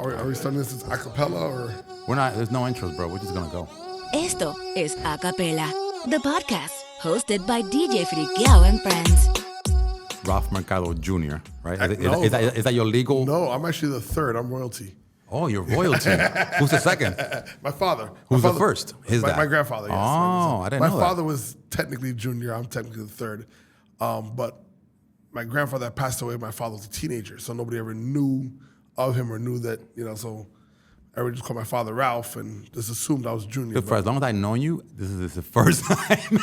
Are we starting this as a cappella or? We're not. There's no intros, bro. We're just gonna go. Esto es A Capella, the podcast hosted by DJ Friqueao and friends. Ralphie Mercado Jr., right? No. Is that your legal? No, I'm actually the third. I'm royalty. Oh, you're royalty. Who's the second? My father. Who's My the first? His dad. My grandfather. Yes. Oh, I didn't know that. My father was technically junior. I'm technically the third. But my grandfather passed away. My father was a teenager, so nobody ever knew of him or knew that, so everyone just called my father Ralph and just assumed I was junior. Good. For as long as I've known you, this is the first time.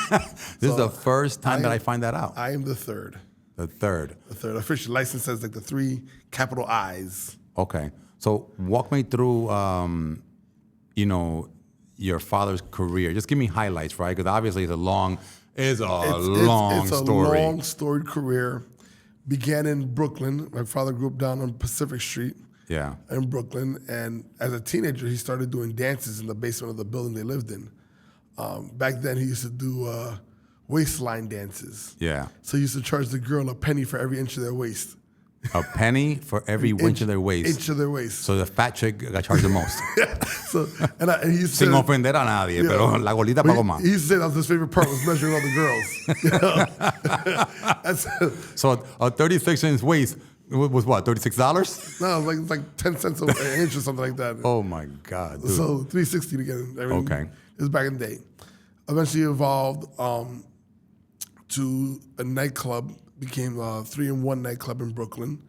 This is the first time that I find that out. I am the third. The third. The third. Official license says like the 3 capital I's. Okay. So walk me through, your father's career. Just give me highlights, right? Because obviously it's a long story. It's a long, storied career. Began in Brooklyn. My father grew up down on Pacific Street. Yeah. In Brooklyn. And as a teenager, he started doing dances in the basement of the building they lived in. Back then, he used to do waistline dances. Yeah. So he used to charge the girl a penny for every inch of their waist. A penny for every inch of their waist. Inch of their waist. So the fat chick got charged the most. And he used to Sin ofender a nadie, pero la gordita pagó más. He used to say that was his favorite part, was measuring all the girls. So a 36-inch waist was what, $36? No, it's like 10 cents an inch or something like that. Oh my God, dude. So $3.60 to get it. Okay. It was back in the day. Eventually evolved to a nightclub, became a 3-in-1 nightclub in Brooklyn.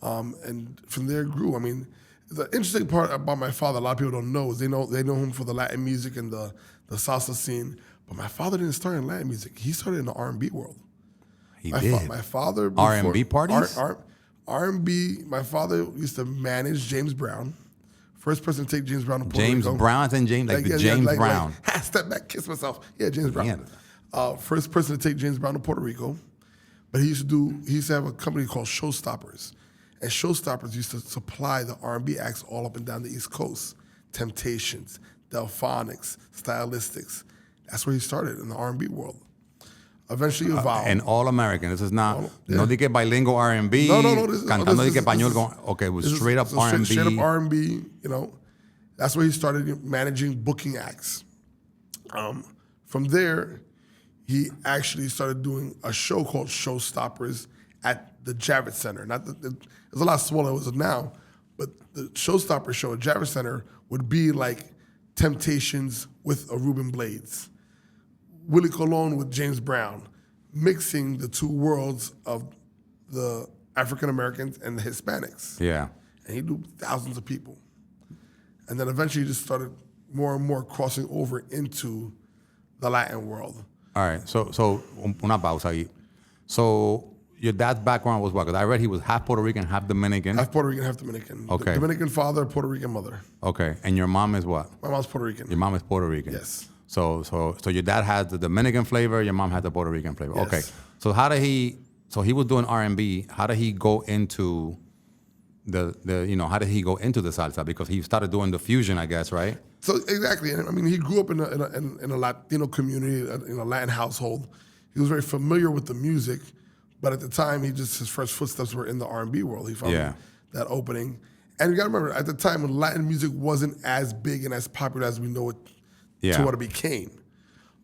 And from there it grew. I mean, the interesting part about my father, a lot of people don't know, is they know him for the Latin music and the salsa scene. But my father didn't start in Latin music. He started in the R&B world. He did. My father... R&B parties? R&B, my father used to manage James Brown. First person to take James Brown to Puerto Rico. James Brown and James, James Brown. Step back, kiss myself. Yeah, James Brown. First person to take James Brown to Puerto Rico. But he used to have a company called Showstoppers. And Showstoppers used to supply the R&B acts all up and down the East Coast. Temptations, Delphonics, Stylistics. That's where he started in the R&B world. Eventually evolved. And all American. This is not, no di que bilingual R&B. No. Cantando di que español. Okay, it was straight up R&B. Straight up R&B, That's where he started managing booking acts. From there, he actually started doing a show called Showstoppers at the Javits Center. It was a lot smaller than it was now, but the Showstoppers show at Javits Center would be like Temptations with a Ruben Blades. Willie Colon with James Brown, mixing the two worlds of the African Americans and the Hispanics. Yeah. And he do thousands of people. And then eventually he just started more and more crossing over into the Latin world. All right, so una pausa ahí. So your dad's background was what? Because I read he was half Puerto Rican, half Dominican. Half Puerto Rican, half Dominican. Okay. Dominican father, Puerto Rican mother. Okay, and your mom is what? My mom's Puerto Rican. Your mom is Puerto Rican. Yes. So your dad had the Dominican flavor, your mom had the Puerto Rican flavor. Yes. Okay. So he was doing R&B. How did he go into how did he go into the salsa? Because he started doing the fusion, I guess, right? So exactly. I mean, he grew up in a Latino community, in a Latin household. He was very familiar with the music, but at the time, his first footsteps were in the R&B world. He found that opening. And you got to remember, at the time, when Latin music wasn't as big and as popular as we know it to what it became.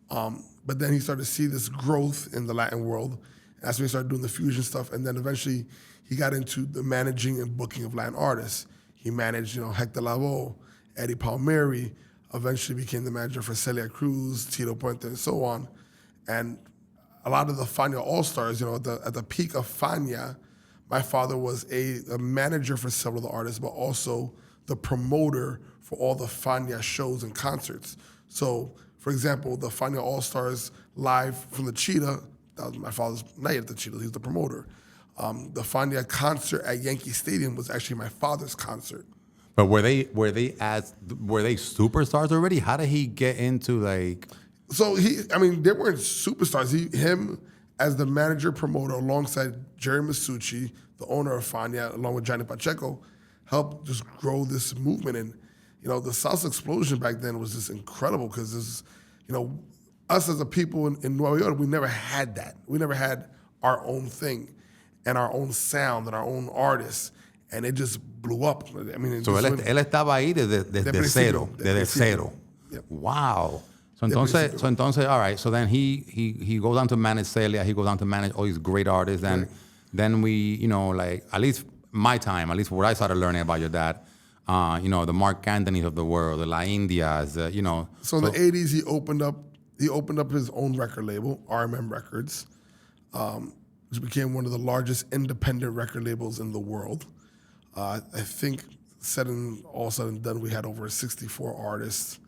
But then he started to see this growth in the Latin world. And that's when he started doing the fusion stuff. And then eventually he got into the managing and booking of Latin artists. He managed, Hector Lavoe, Eddie Palmieri, eventually became the manager for Celia Cruz, Tito Puente, and so on. And a lot of the Fania All-Stars, at the peak of Fania, my father was a manager for several of the artists, but also the promoter for all the Fania shows and concerts. So, for example, the Fania All-Stars live from the Cheetah, that was my father's night at the Cheetah, he was the promoter. The Fania concert at Yankee Stadium was actually my father's concert. But were they superstars already? How did he get into So they weren't superstars. Him as the manager promoter alongside Jerry Masucci, the owner of Fania, along with Johnny Pacheco, helped just grow this movement. And the salsa explosion back then was just incredible because us as a people in Nueva York, we never had that. We never had our own thing and our own sound and our own artists. and it just blew up. I mean, So él estaba ahí desde cero. Yep. Wow. So entonces, all right. So then he goes on to manage Celia. He goes on to manage all these great artists. And then we, like, at least my time, at least what I started learning about your dad, the Mark Anthony's of the world, the La Indias, So in the 80s, he opened up his own record label, RMM Records, which became one of the largest independent record labels in the world. I think all said and done, we had over 64 artists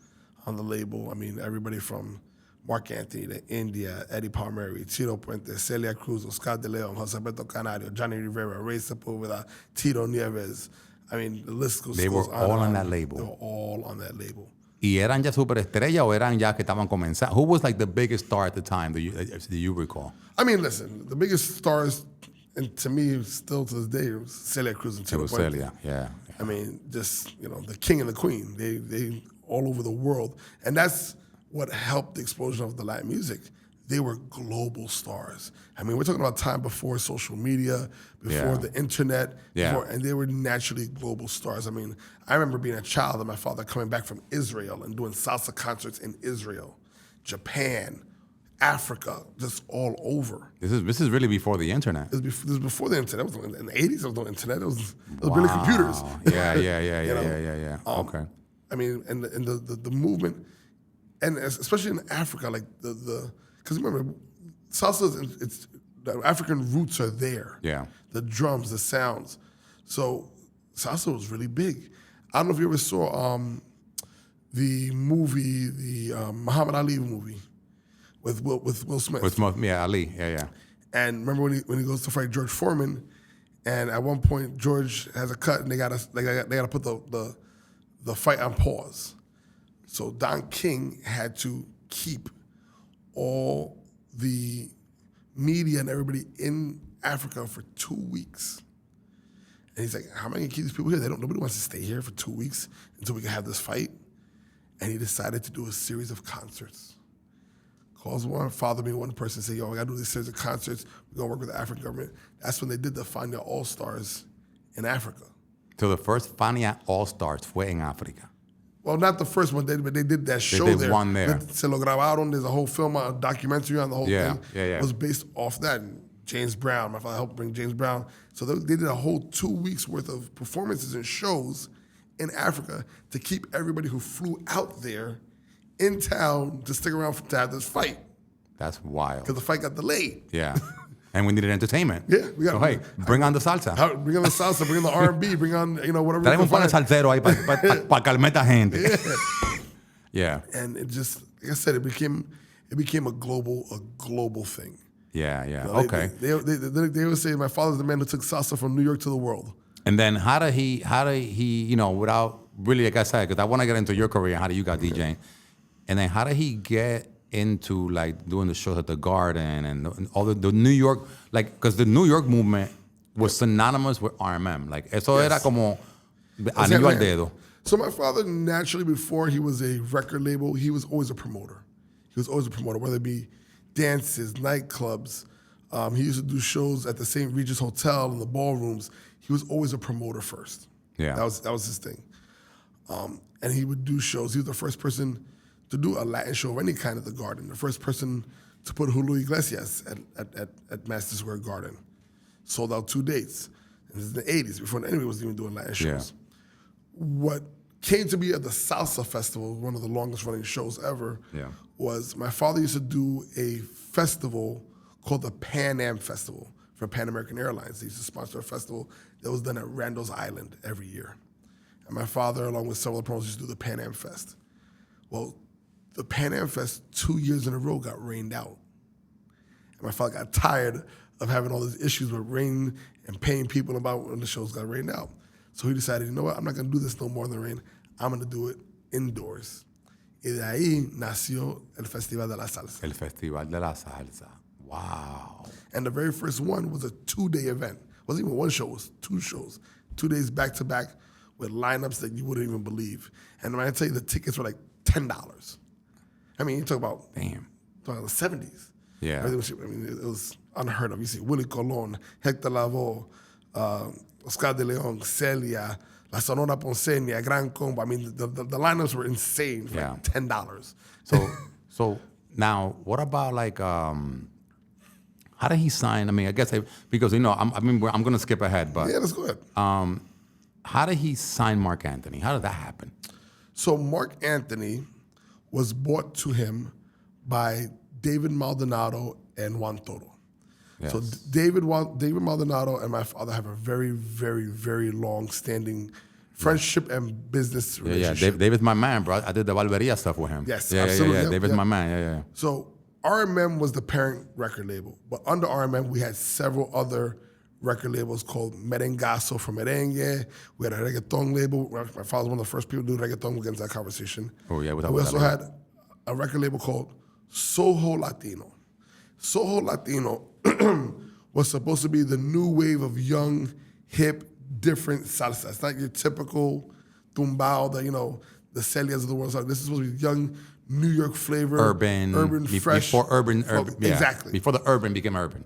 on the label. I mean, everybody from Mark Anthony to India, Eddie Palmieri, Tito Puente, Celia Cruz, Oscar de Leon, Jose Alberto Canario, Johnny Rivera, Ray Sepulveda, Tito Nieves. I mean, the list goes on. They were all on that label. They were all on that label. ¿Y eran ya superestrella o eran ya que estaban comenzando? Who was like the biggest star at the time? Do you recall? I mean, listen, the biggest stars, and to me, still to this day, was Celia Cruz and Tito Puente. Celia, yeah. I mean, just, the king and the queen. They all over the world. And that's what helped the explosion of the Latin music. They were global stars. I mean, we're talking about time before social media, before the internet, and they were naturally global stars. I mean, I remember being a child and my father coming back from Israel and doing salsa concerts in Israel, Japan, Africa, just all over. This is really before the internet. This was before the internet. It was in the 80s. There was no internet. It was really computers. Yeah. Okay. I mean, and the movement, and especially in Africa, like because remember, salsa, the African roots are there. Yeah. The drums, the sounds. So salsa was really big. I don't know if you ever saw the movie, the Muhammad Ali movie with Will Smith. Ali. Yeah. And remember when he goes to fight George Foreman, and at one point George has a cut, and they gotta put the fight on pause. So Don King had to keep all the media and everybody in Africa for 2 weeks. And he's like, how am I gonna keep these people here? Nobody wants to stay here for 2 weeks until we can have this fight. And he decided to do a series of concerts. Calls one person, say, yo, I gotta do this series of concerts. We're gonna work with the African government. That's when they did the Fania All-Stars in Africa. So the first Fania All-Stars fue en África. Well, not the first one, but they did that show there. They did one there. Se lo grabaron. There's a whole film, a documentary on the whole thing. Yeah. It was based off that. And James Brown, my father helped bring James Brown. So they did a whole 2 weeks worth of performances and shows in Africa to keep everybody who flew out there in town to stick around to have this fight. That's wild. Because the fight got delayed. Yeah. And we needed entertainment. Yeah, so hey, bring on the salsa. Bring on the salsa, bring on the R&B, bring on, whatever. Traemos un pan de salsero ahí para calmar esta gente. Yeah. And it just, like I said, it became a global thing. Yeah. Okay. They always say my father's the man who took salsa from New York to the world. And then how did he, without really, like I said, because I want to get into your career, how did you got DJing? And then how did he get into like doing the shows at the Garden and all the New York, like, because the New York movement was synonymous with RMM. Like, eso era como anillo al dedo. So my father, naturally, before he was a record label, he was always a promoter. Whether it be dances, nightclubs. He used to do shows at the St. Regis Hotel in the ballrooms. He was always a promoter first. Yeah. That was his thing. And he would do shows. He was the first person to do a Latin show of any kind at the Garden. The first person to put Julio Iglesias at Madison Square Garden. Sold out 2 dates. And this is the 80s, before anybody was even doing Latin shows. Yeah. What came to be at the Salsa Festival, one of the longest running shows ever, was my father used to do a festival called the Pan Am Festival for Pan American Airlines. They used to sponsor a festival that was done at Randall's Island every year. And my father, along with several promoters, used to do the Pan Am Fest. Well, the Pan Am Fest 2 years in a row got rained out. And my father got tired of having all these issues with rain and paying people about when the shows got rained out. So he decided, you know what, I'm not gonna do this no more in the rain. I'm gonna do it indoors. Y de ahí nació el Festival de la Salsa. El Festival de la Salsa. Wow. And the very first one was a 2-day event. It wasn't even one show, it was 2 shows. 2 days back to back with lineups that you wouldn't even believe. And when I tell you the tickets were like $10. I mean, you talk about the 70s. Yeah. It was unheard of. You see Willie Colon, Hector Lavoe, Oscar de Leon, Celia, La Sonora Ponceña, Gran Combo. I mean, the lineups were insane for like $10. So now, what about like, how did he sign? I mean, I guess because I'm going to skip ahead, but yeah, let's go ahead. How did he sign Mark Anthony? How did that happen? So Mark Anthony was brought to him by David Maldonado and Juan Toro. Yes. So David Maldonado and my father have a very, very, very long-standing friendship and business relationship. Yeah. David's my man, bro. I did the Valveria stuff with him. Yes, absolutely. Yep, David's my man. Yeah. So RMM was the parent record label, but under RMM we had several other record labels called Merengazo for Merengue. We had a reggaeton label. My father was one of the first people to do reggaeton. We'll get into that conversation. Oh yeah. We also had a record label called Soho Latino. Soho Latino was supposed to be the new wave of young, hip, different salsa. It's not your typical tumbao, the Celias of the world. This is supposed to be young, New York flavor. Urban, fresh. Before urban. Yeah. Exactly. Before the urban became urban.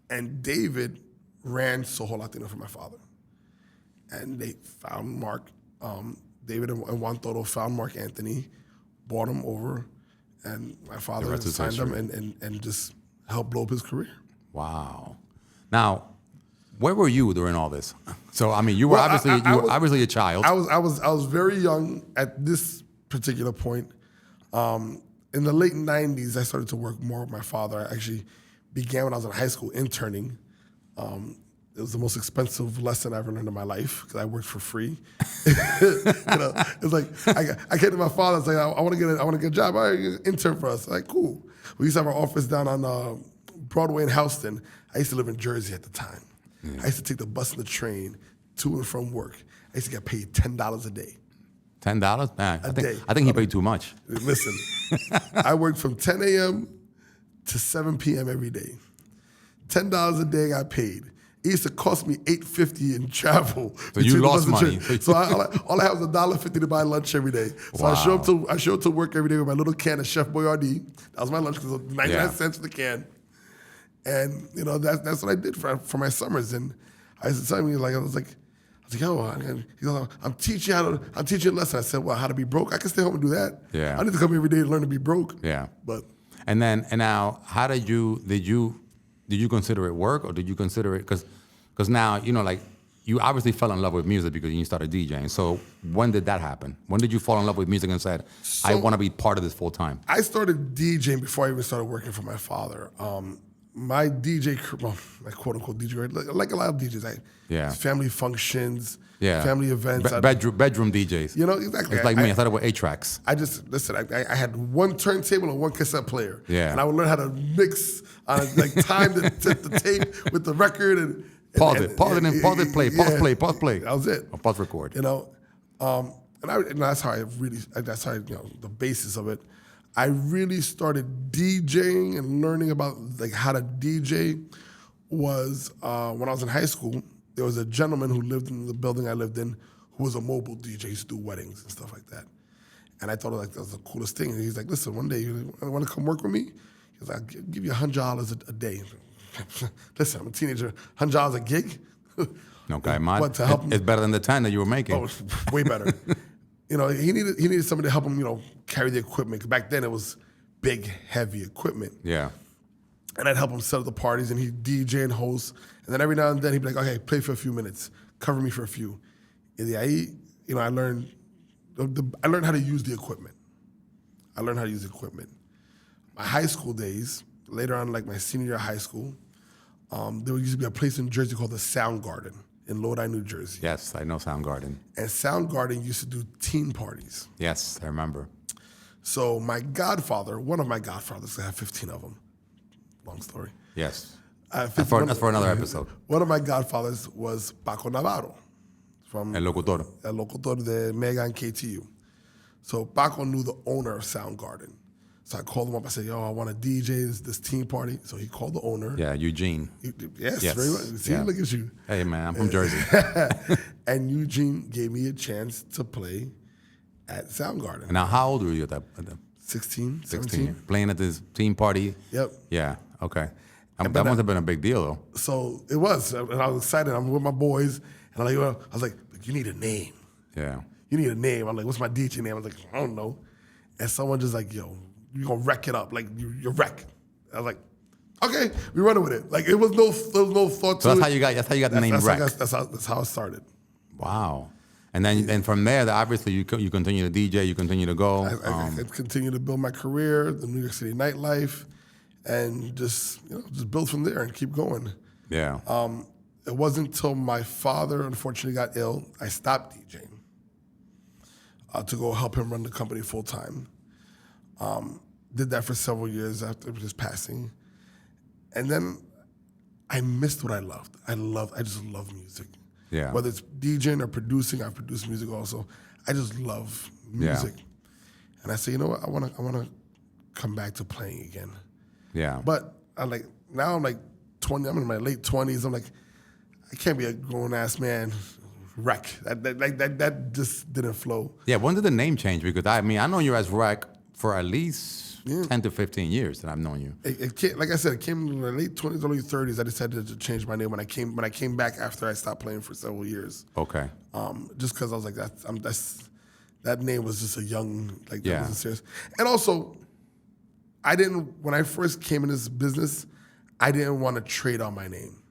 And David ran Soho Latino for my father. And they found Mark, David and Juan Toro found Mark Anthony, brought him over, and my father signed him and just helped blow up his career. Wow. Now, where were you during all this? So I mean, you were obviously a child. I was very young at this particular point. In the late '90s, I started to work more with my father. I actually began when I was in high school interning. It was the most expensive lesson I ever learned in my life because I worked for free. It's like I came to my father and said, "I want to get a job. All right, you intern for us." Like, cool. We used to have our office down on Broadway in Houston. I used to live in Jersey at the time. Yeah. I used to take the bus and the train to and from work. I used to get paid $10 a day. $10? Man, I think he paid too much. Listen, I worked from 10 a.m. to 7 p.m. every day. $10 a day I got paid. It used to cost me $8.50 in travel. So you lost money. So all I have was $1.50 to buy lunch every day. So wow. I show up to work every day with my little can of Chef Boyardee. That was my lunch because it was 99 cents for the can. And that's what I did for my summers. And I used to tell him, I was like, yo, I'm teaching a lesson. I said, well, how to be broke? I can stay home and do that. Yeah. I need to come every day to learn to be broke. Yeah. But and now, how did you consider it work, or did you consider it because now you obviously fell in love with music because you started DJing. So when did that happen? When did you fall in love with music and said, I want to be part of this full time? I started DJing before I even started working for my father. My DJ, my quote unquote DJ, like a lot of DJs, family functions, family events, bedroom DJs. Exactly. It's like me. I started with 8 tracks. I had one turntable and one cassette player. Yeah. And I would learn how to mix on time the tape with the record and pause it, play. That was it. Or pause record. And that's how the basis of it. I really started DJing and learning about how to DJ was when I was in high school. There was a gentleman who lived in the building I lived in who was a mobile DJ. He used to do weddings and stuff like that. And I thought that was the coolest thing. And he's like, listen, one day you want to come work with me? He was like, I'll give you $100 a day. Listen, I'm a teenager. $100 a gig? No, guy, it's better than the 10 that you were making. Oh, it's way better. He needed somebody to help him, carry the equipment. 'Cause back then it was big, heavy equipment. Yeah. And I'd help him set up the parties, and he'd DJ and host. And then every now and then he'd be like, okay, play for a few minutes, cover me for a few. And I learned how to use the equipment. My high school days, later on, like my senior year of high school, there used to be a place in Jersey called the Sound Garden in Lodi, New Jersey. Yes, I know Soundgarden. And Soundgarden used to do teen parties. Yes, I remember. So one of my godfathers, I have 15 of them. Long story. Yes. That's for another episode. One of my godfathers was Paco Navarro. From El Locutor. El Locutor de Mega and KTU. So Paco knew the owner of Soundgarden. So I called him up. I said, yo, I want to DJ this teen party. So he called the owner. Yeah, Eugene. Yes. Very well. See, look at you. Hey, man, I'm from Jersey. And Eugene gave me a chance to play at Soundgarden. Now, how old were you at that? 16, 16. Playing at this teen party? Yep. Yeah, okay. That must have been a big deal, though. So it was. And I was excited. I'm with my boys. And I'm like, well, I was like, you need a name. Yeah. You need a name. I'm like, what's my DJ name? I was like, I don't know. And someone just like, yo, you're gonna wreck it up. Like you're wreck. I was like, okay, we running with it. Like there was no thought to So it. That's how you got the name Wreck. That's how it started. Wow. And then from there, obviously you continue to DJ, you continue to go. I continue to build my career, the New York City nightlife, and just build from there and keep going. Yeah. It wasn't until my father unfortunately got ill, I stopped DJing to go help him run the company full time. Did that for several years after his passing. And then I missed what I loved. I just love music. Yeah. Whether it's DJing or producing, I've produced music also. I just love music. Yeah. And I say, you know what, I wanna come back to playing again. Yeah. But I'm 20, I'm in my late 20s. I'm like, I can't be a grown-ass man Wreck. That just didn't flow. Yeah, when did the name change? Because I know you as Wreck for at least 10 to 15 years that I've known you. It came, like I said, it came in my late 20s, early 30s. I decided to change my name when I came back after I stopped playing for several years. Okay. Just because I was like, that name was just a young, that wasn't serious. And also, when I first came in this business, I didn't want to trade on my name.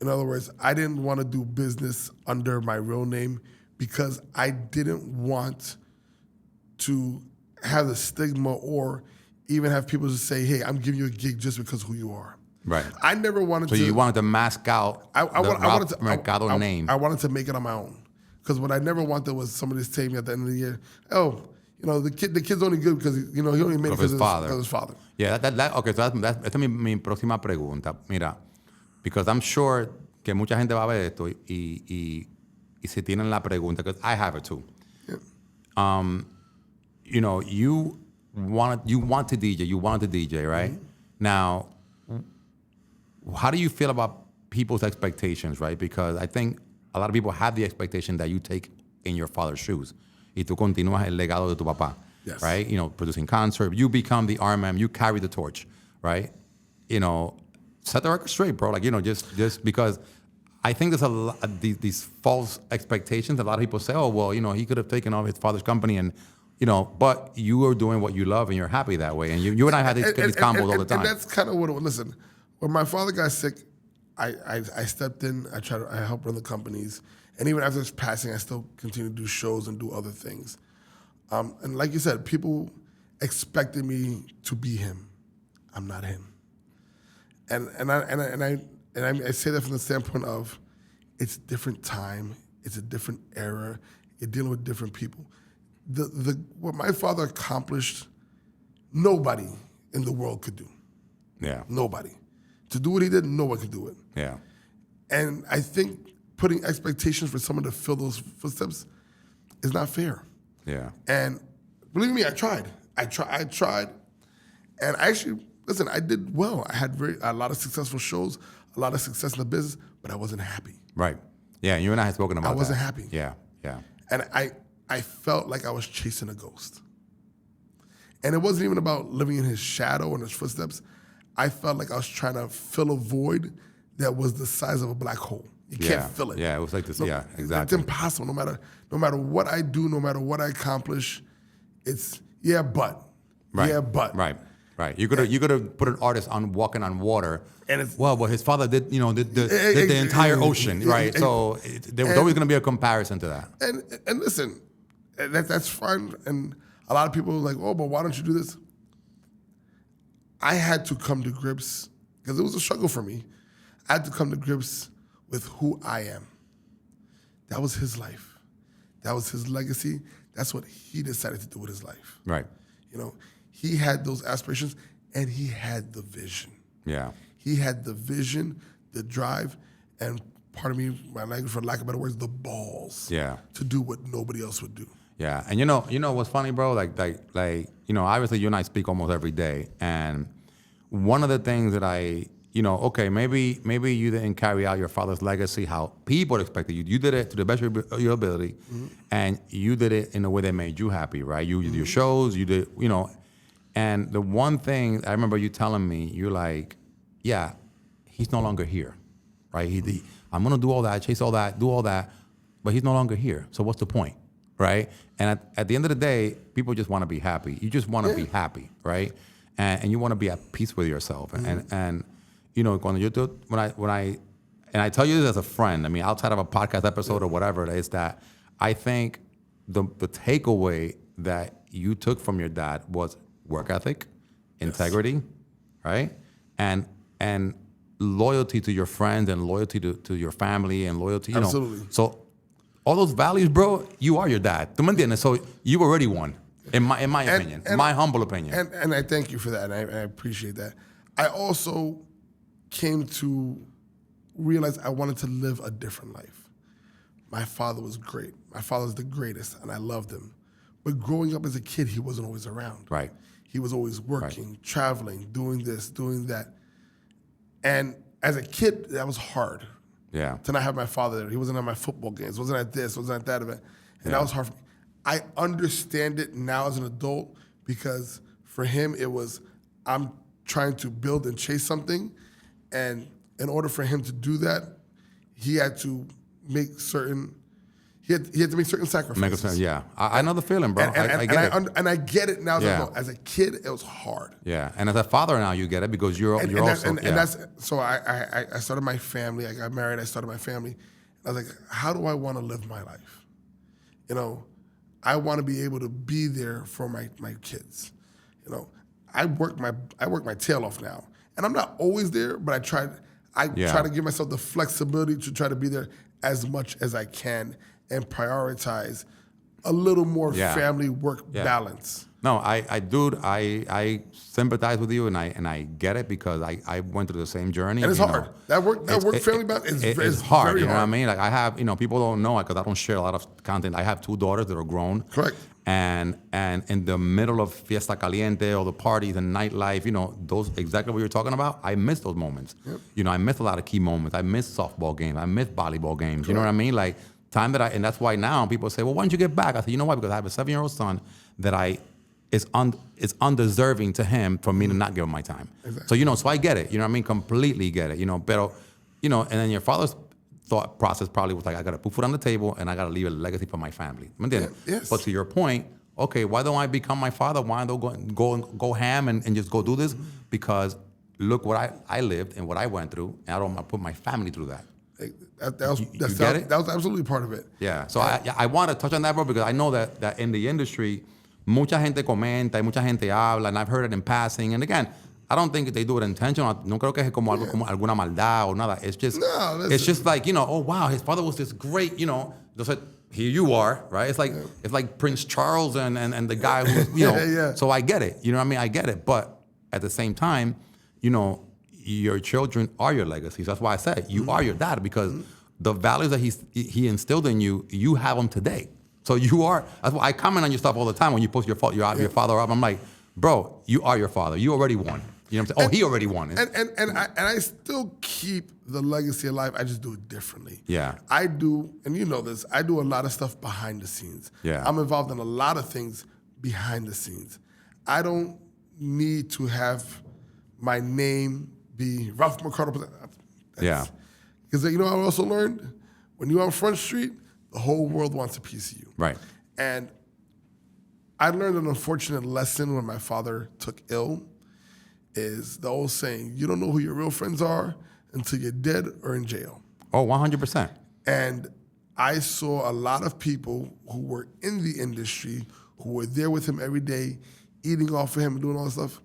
In other words, I didn't want to do business under my real name because I didn't want to have the stigma or even have people just say, hey, I'm giving you a gig just because of who you are. Right. I never wanted to. So you wanted to mask out the Ralphie Mercado name. I wanted to make it on my own. Because what I never wanted was somebody to say to me at the end of the year, oh, the kid's only good because he only made it because of his father. Yeah, okay, so esta es mi próxima pregunta. Mira, because I'm sure que mucha gente va a ver esto y si tienen la pregunta, because I have it too. Yeah. You wanted to DJ, right? Mm-hmm. Now, how do you feel about people's expectations, right? Because I think a lot of people have the expectation that you take in your father's shoes. Y tú continúas el legado de tu papá, yes. Right? Producing concerts, you become the RMM, you carry the torch, right? Set the record straight, bro. Just because I think there's a lot of these false expectations. A lot of people say, oh, well, he could have taken off his father's company and, but you are doing what you love and you're happy that way. And you and I had these combos all the time. And that's kind of what it was. Listen, when my father got sick, I stepped in, I helped run the companies. And even after his passing, I still continue to do shows and do other things. And like you said, people expected me to be him. I'm not him. And I say that from the standpoint of it's a different time, it's a different era, you're dealing with different people. What my father accomplished, nobody in the world could do. Yeah. Nobody. To do what he did, no one could do it. Yeah. And I think putting expectations for someone to fill those footsteps is not fair. Yeah. And believe me, I tried. And actually, listen, I did well. I had a lot of successful shows, a lot of success in the business, but I wasn't happy. Right. Yeah, you and I had spoken about that. I wasn't happy. Yeah, yeah. And I felt like I was chasing a ghost. And it wasn't even about living in his shadow and his footsteps. I felt like I was trying to fill a void that was the size of a black hole. You can't fill it. Yeah, it was like this. So yeah, exactly. It's impossible. No matter what I do, no matter what I accomplish, it's but. Right. Yeah, but. Right. You could have put an artist on walking on water. And it's but his father did the entire ocean, right? So there was always going to be a comparison to that. And listen, that's fine. And a lot of people are like, oh, but why don't you do this? I had to come to grips, because it was a struggle for me. I had to come to grips with who I am. That was his life. That was his legacy. That's what he decided to do with his life. Right. He had those aspirations, and he had the vision. Yeah. He had the vision, the drive, and pardon me, my language, for lack of better words, the balls. Yeah. To do what nobody else would do. Yeah, and you know what's funny, bro? Like obviously you and I speak almost every day, and one of the things that okay, maybe you didn't carry out your father's legacy how people expected you. You did it to the best of your ability, mm-hmm. and you did it in a way that made you happy, right? You did your shows, you did, and the one thing I remember you telling me, you're like, yeah, he's no longer here. right? I'm going to do all that, chase all that, do all that, but he's no longer here. So what's the point, right? And at the end of the day, people just want to be happy. You just want to be happy, right? And you want to be at peace with yourself. And you know, when I tell you this as a friend, I mean, outside of a podcast episode or whatever it is, that I think the takeaway that you took from your dad was work ethic, integrity, right? And loyalty to your friends and loyalty to your family and loyalty, you Absolutely. know. So all those values, bro, you are your dad. ¿Tú me entiendes? So you already won, in my opinion, my humble opinion. And I thank you for that, and I appreciate that. I also came to realize I wanted to live a different life. My father was great. My father's the greatest, and I loved him. But growing up as a kid, he wasn't always around. Right. He was always working, traveling, doing this, doing that. And as a kid, that was hard. Yeah. To not have my father there. He wasn't at my football games, wasn't at this, wasn't at that event. And that was hard for me. I understand it now as an adult because for him, it was, I'm trying to build and chase something. And in order for him to do that, he had to make certain, he had to make certain sacrifices. Yeah. I know the feeling, bro. I get it. And I get it now. As a kid, it was hard. Yeah. And as a father now, you get it because you're also. So I started my family. I got married. I started my family. And I was like, how do I want to live my life? You know, I want to be able to be there for my kids. You know, I work my tail off now. And I'm not always there, but I try to give myself the flexibility to try to be there as much as I can and prioritize a little more family work balance. No, I sympathize with you and I get it because I went through the same journey. And it's hard. That work family balance is hard. Very you know hard. what I mean? Like I have, you know, people don't know it because I don't share a lot of content. I have 2 daughters that are grown. Correct. And in the middle of fiesta caliente or the parties and nightlife, you know, those exactly what you're talking about, I miss those moments. Yep. You know, I miss a lot of key moments. I miss softball games. I miss volleyball games. Correct. You know what I mean? Like time and that's why now people say, well, why don't you get back? I say, you know why? Because I have a 7-year-old son that it's undeserving to him for me to not give him my time. Exactly. So, you know, so I get it. You know what I mean? Completely get it. You know, pero, you know, and then your father's thought process probably was like, I got to put food on the table and I got to leave a legacy for my family. Yes. But to your point, okay, why don't I become my father? Why don't I go ham and just go do this? Because look what I lived and what I went through, and I don't want to put my family through that. That was absolutely part of it. Yeah. So I want to touch on that, bro, because I know that in the industry, mucha gente comenta y mucha gente habla, and I've heard it in passing. And again, I don't think they do it intentional. No creo que es como algo como alguna maldad or nada. It's just like, you know, oh wow, his father was this great, you know. Entonces, here you are, right? It's like Prince Charles and the guy who, you know. So I get it. You know what I mean? I get it. But at the same time, you know, your children are your legacies. That's why I said you are your dad because the values that he instilled in you, you have them today. So you are. That's why I comment on your stuff all the time when you post your father up. I'm like, bro, you are your father. You already won. You know what I'm saying? He already won. And I still keep the legacy alive. I just do it differently. Yeah. I do, and you know this, I do a lot of stuff behind the scenes. Yeah. I'm involved in a lot of things behind the scenes. I don't need to have my name be Ralphie Mercado. Yeah. Because you know what I also learned? When you're on Front Street, the whole world wants a piece of you. Right. And I learned an unfortunate lesson when my father took ill. Is the old saying, you don't know who your real friends are until you're dead or in jail. Oh, 100%. And I saw a lot of people who were in the industry, who were there with him every day, eating off of him and doing all this stuff,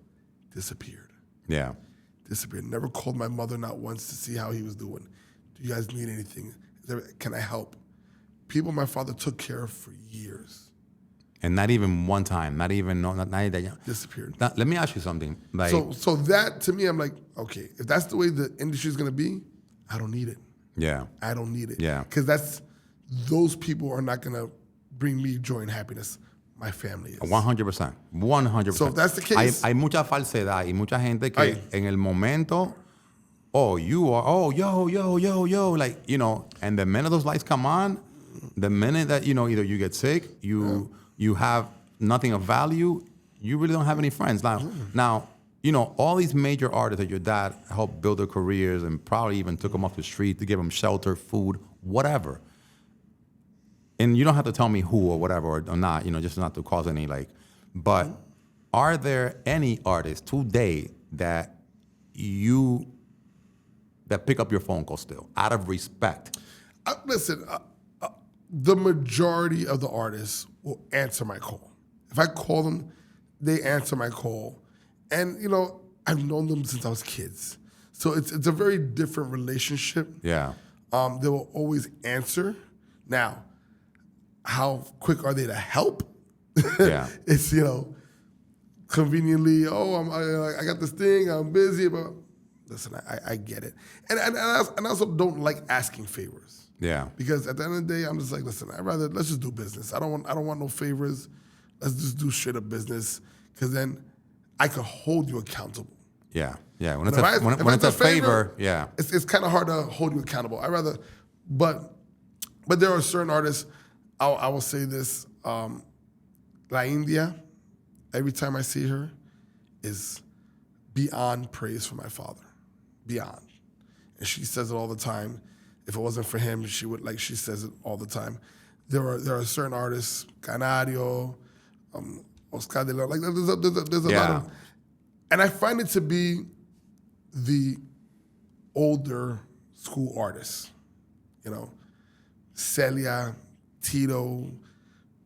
disappeared. Yeah. Disappeared. Never called my mother not once to see how he was doing. Do you guys need anything? Can I help? People my father took care of for years. And not even one time, not that. Disappeared. Now, let me ask you something. Like, so that to me, I'm like, okay, if that's the way the industry is gonna be, I don't need it. Yeah. I don't need it. Yeah. Because those people are not gonna bring me joy and happiness. My family is. 100%. 100%. So if that's the case. Hay mucha falsedad y mucha gente que en el momento, yo, like, you know, and the minute those lights come on, the minute that, you know, either you get sick, you have nothing of value, you really don't have any friends. Now, all these major artists that your dad helped build their careers and probably even took them off the street to give them shelter, food, whatever. And you don't have to tell me who or whatever or not, just not to cause any but are there any artists today that pick up your phone call still out of respect? Listen, the majority of the artists will answer my call. If I call them, they answer my call. And, I've known them since I was kids. So it's a very different relationship. Yeah. They will always answer. Now, how quick are they to help? Yeah. It's, conveniently, I got this thing, I'm busy, but listen, I get it. And I also don't like asking favors. Yeah. Because at the end of the day, I'm just like, listen, let's just do business. I don't want no favors. Let's just do straight up business. Because then I could hold you accountable. Yeah. Yeah. When it's a favor, yeah. It's kind of hard to hold you accountable. But there are certain artists, I will say this, La India, every time I see her, is beyond praise for my father. Beyond. And she says it all the time. If it wasn't for him, she says it all the time. There are certain artists, Canario, Oscar de la, there's a lot of, and I find it to be the older school artists, Celia, Tito,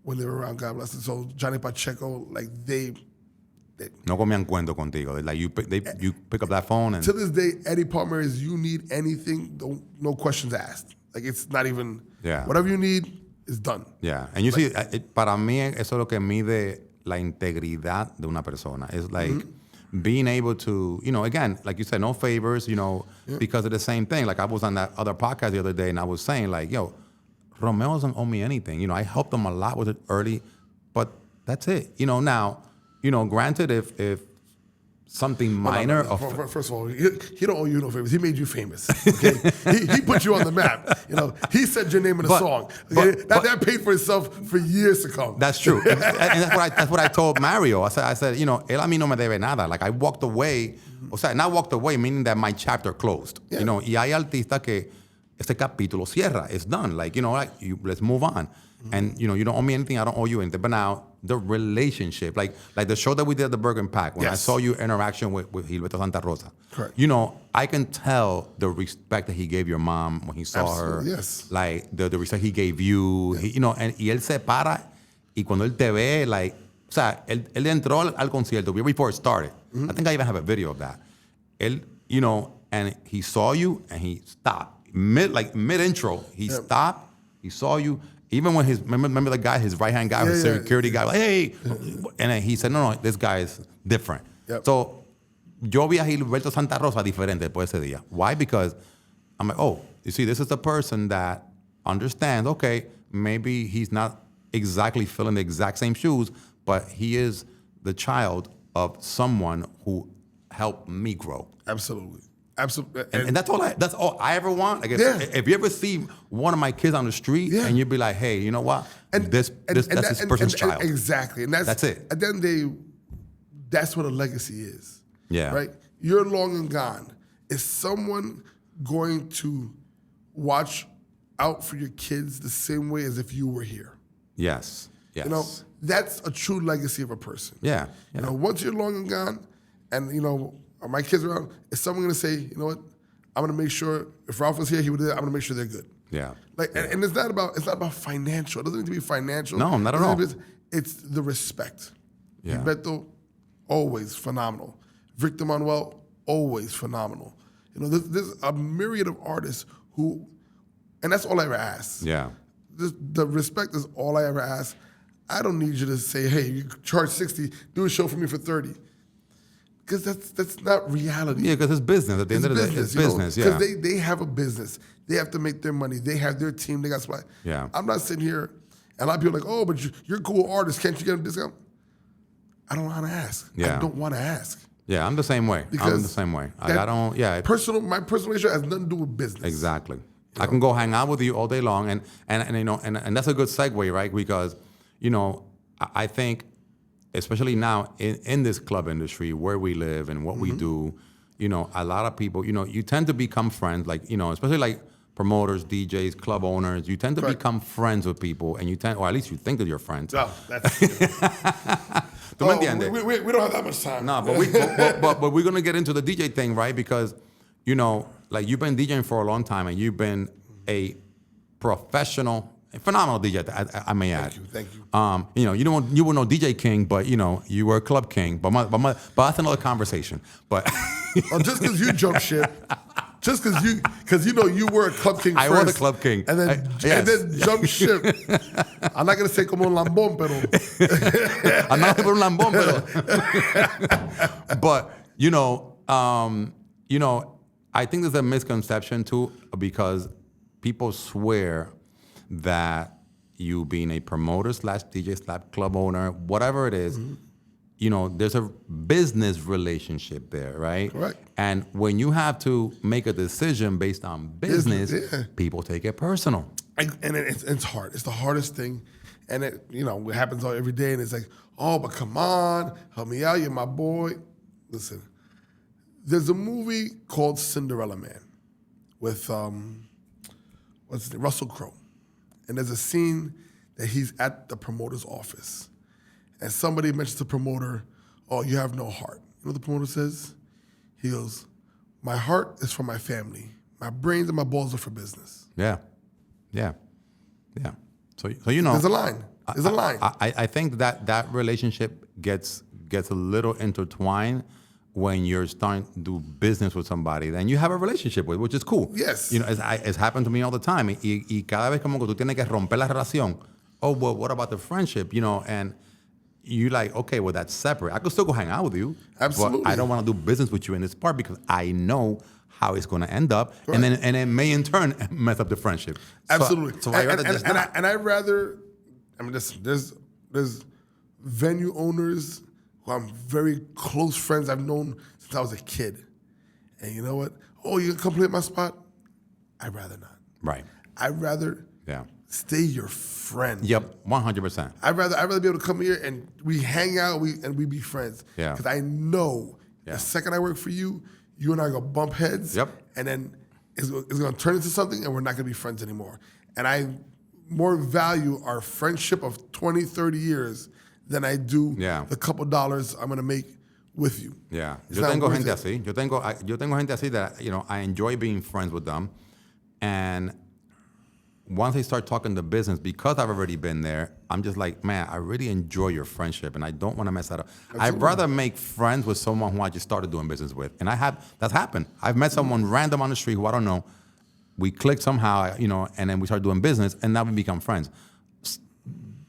when they were around, God bless them. So Johnny Pacheco, they no comían cuento contigo. You pick up that phone and to this day, Eddie Palmer is, you need anything, no questions asked. It's not even, whatever you need is done. Yeah, and you see, para mí eso es lo que mide la integridad de una persona. It's being able to, again, like you said, no favors, because of the same thing. I was on that other podcast the other day and I was saying Romeo doesn't owe me anything. I helped him a lot with it early, but that's it. Now, granted, if something minor. First of all, he don't owe you no favors. He made you famous. Okay? he put you on the map. He said your name in a song. Okay? That paid for itself for years to come. That's true, and that's what I told Mario. I said, él a mí no me debe nada. I walked away. O sea, not walked away, meaning that my chapter closed. Yeah. Y hay artistas que este capítulo cierra. It's done. Let's move on. And you don't owe me anything. I don't owe you anything. But now the relationship, like the show that we did at the Bergen Pack, when I saw your interaction with Gilberto Santa Rosa, correct. I can tell the respect that he gave your mom when he saw her. Yes. The respect he gave you. Yeah. Y él se para y cuando él te ve, o sea, él entró al concierto before it started. Mm-hmm. I think I even have a video of that. Él, and he saw you and he stopped mid intro. He stopped. He saw you. Even when remember the guy, his right hand guy, his security guy, hey, and then he said, no, this guy is different. Yep. So yo vi a Gilberto Santa Rosa diferente después de ese día. Why? Because I'm like, oh, you see, this is the person that understands, okay, maybe he's not exactly filling the exact same shoes, but he is the child of someone who helped me grow. Absolutely. And that's all I ever want. If you ever see one of my kids on the street and you'd be like, hey, you know what? That's this person's child. Exactly. And that's it. At the end of the day, that's what a legacy is. Yeah. Right? You're long and gone. Is someone going to watch out for your kids the same way as if you were here? Yes. Yes. That's a true legacy of a person. Yeah. Once you're long and gone, and my kids are around, is someone going to say, you know what? I'm going to make sure if Ralph was here, he would do that. I'm going to make sure they're good. Yeah. And it's not about financial. It doesn't need to be financial. No, not at all. It's the respect. Yeah. Gilberto, always phenomenal. Victor Manuel, always phenomenal. There's a myriad of artists who, and that's all I ever ask. Yeah. The respect is all I ever ask. I don't need you to say, hey, you charge 60, do a show for me for 30. Because that's not reality. Yeah, because it's business. At the end of the day, it's business. Yeah. Because they have a business. They have to make their money. They have their team. They got supply. Yeah. I'm not sitting here, and a lot of people are like, oh, but you're a cool artist. Can't you get a discount? I don't know how to ask. Yeah. I don't want to ask. Yeah, I'm the same way. I'm the same way. I don't. Yeah. My personal relationship has nothing to do with business. Exactly. I can go hang out with you all day long, and that's a good segue, right? Because I think especially now in this club industry where we live and what we do, you know, a lot of people, you know, you tend to become friends, like, you know, especially like promoters, DJs, club owners, you tend to become friends with people, and you tend, or at least you think that you're friends. No, that's... ¿Tú me entiendes? We don't have that much time. No, but we're going to get into the DJ thing, right? Because, you know, like you've been DJing for a long time, and you've been a professional, phenomenal DJ, I may add. Thank you. You know, you were no DJ king, but you know, you were a club king. But that's another conversation. But well, just because you jump ship, just because you know you were a club king first. I was a club king, and then jump ship. I'm not gonna say como un lambón, pero I'm not gonna un lambón, pero but you know, I think there's a misconception too, because people swear that you being a promoter / DJ / club owner, whatever it is, you know, there's a business relationship there, right? Correct. And when you have to make a decision based on business, people take it personal. And it's hard. It's the hardest thing. And it, you know, it happens every day. And it's like, oh, but come on, help me out. You're my boy. Listen, there's a movie called Cinderella Man with what's his name? Russell Crowe. And there's a scene that he's at the promoter's office. And somebody mentions to the promoter, oh, you have no heart. You know what the promoter says? He goes, my heart is for my family. My brains and my balls are for business. Yeah. So you know. There's a line. There's a line. I think that relationship gets a little intertwined when you're starting to do business with somebody, then you have a relationship with, which is cool. Yes. You know, it's happened to me all the time. Y cada vez como que tú tienes que romper la relación. Oh, well, what about the friendship? You know, and you like, okay, well, that's separate. I could still go hang out with you. Absolutely. But I don't want to do business with you in this part because I know how it's going to end up. Right. And it may in turn mess up the friendship. Absolutely. So I'd rather just not. And I'd rather, I mean, listen, there's venue owners who I'm very close friends I've known since I was a kid. And you know what? Oh, you can come play at my spot? I'd rather not. Right. I'd rather stay your friend. Yep, 100%. I'd rather be able to come here and we hang out and we be friends. Yeah. Because I know the second I work for you, you and I are going to bump heads. Yep. And then it's going to turn into something and we're not going to be friends anymore. And I more value our friendship of 20, 30 years than I do the couple dollars I'm going to make with you. Yeah. Yo tengo gente así. Yo tengo gente así that, you know, I enjoy being friends with them. And once they start talking the business, because I've already been there, I'm just like, man, I really enjoy your friendship and I don't want to mess that up. Absolutely. I'd rather make friends with someone who I just started doing business with. And that's happened. I've met someone random on the street who I don't know. We clicked somehow, you know, and then we start doing business and now we become friends.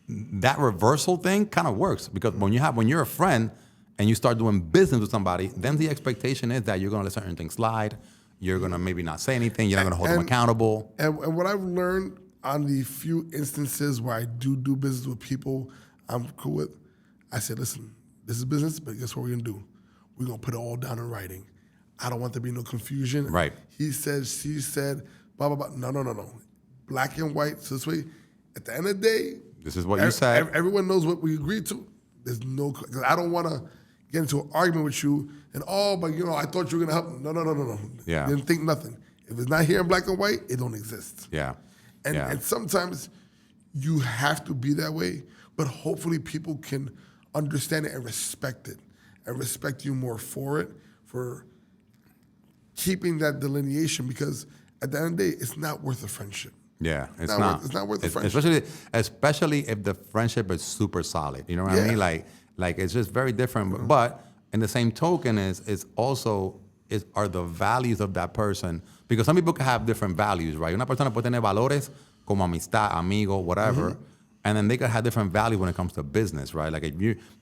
That reversal thing kind of works because when you're a friend and you start doing business with somebody, then the expectation is that you're going to let certain things slide. You're going to maybe not say anything. You're not going to hold them accountable. And what I've learned on the few instances where I do business with people I'm cool with, I said, listen, this is business, but guess what we're going to do? We're going to put it all down in writing. I don't want there to be no confusion. Right. He said, she said, blah, blah, blah. No. Black and white. So this way, at the end of the day, this is what you said. Everyone knows what we agreed to. There's no, because I don't want to get into an argument with you and, but you know, I thought you were going to help me. No. Yeah. Didn't think nothing. If it's not here in black and white, it don't exist. Yeah. And sometimes you have to be that way, but hopefully people can understand it and respect it and respect you more for it, for keeping that delineation, because at the end of the day, it's not worth a friendship. Yeah, it's not. It's not worth the friendship. Especially if the friendship is super solid. You know what I mean? Like it's just very different. Mm-hmm. But in the same token, are the values of that person, because some people can have different values, right? Una persona puede tener valores como amistad, amigo, whatever, and then they can have different values when it comes to business, right? Like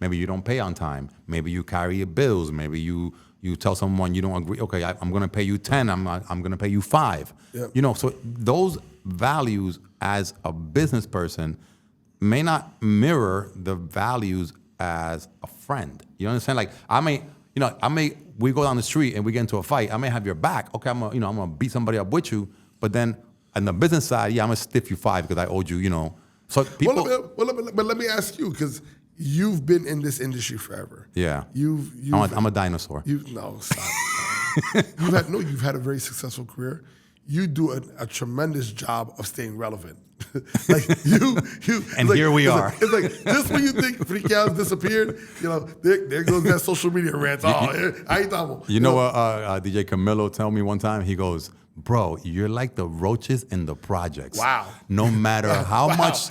maybe you don't pay on time, maybe you carry your bills, maybe you tell someone you don't agree. Okay, I'm going to pay you 10. I'm going to pay you 5. Yep. You know, so those values as a business person may not mirror the values as a friend. You understand? Like we go down the street and we get into a fight. I may have your back. Okay, I'm gonna beat somebody up with you. But then on the business side, I'm gonna stiff you 5 because I owed you. You know, so people. But let me ask you, because you've been in this industry forever. Yeah. I'm a dinosaur. No, stop. You've had a very successful career. You do a tremendous job of staying relevant. like you and here we are. It's like just when you think Freakout's disappeared, there goes that social media rant. Ahí estamos. You know what DJ Camilo told me one time? He goes, bro, you're like the roaches in the projects. Wow. No matter how much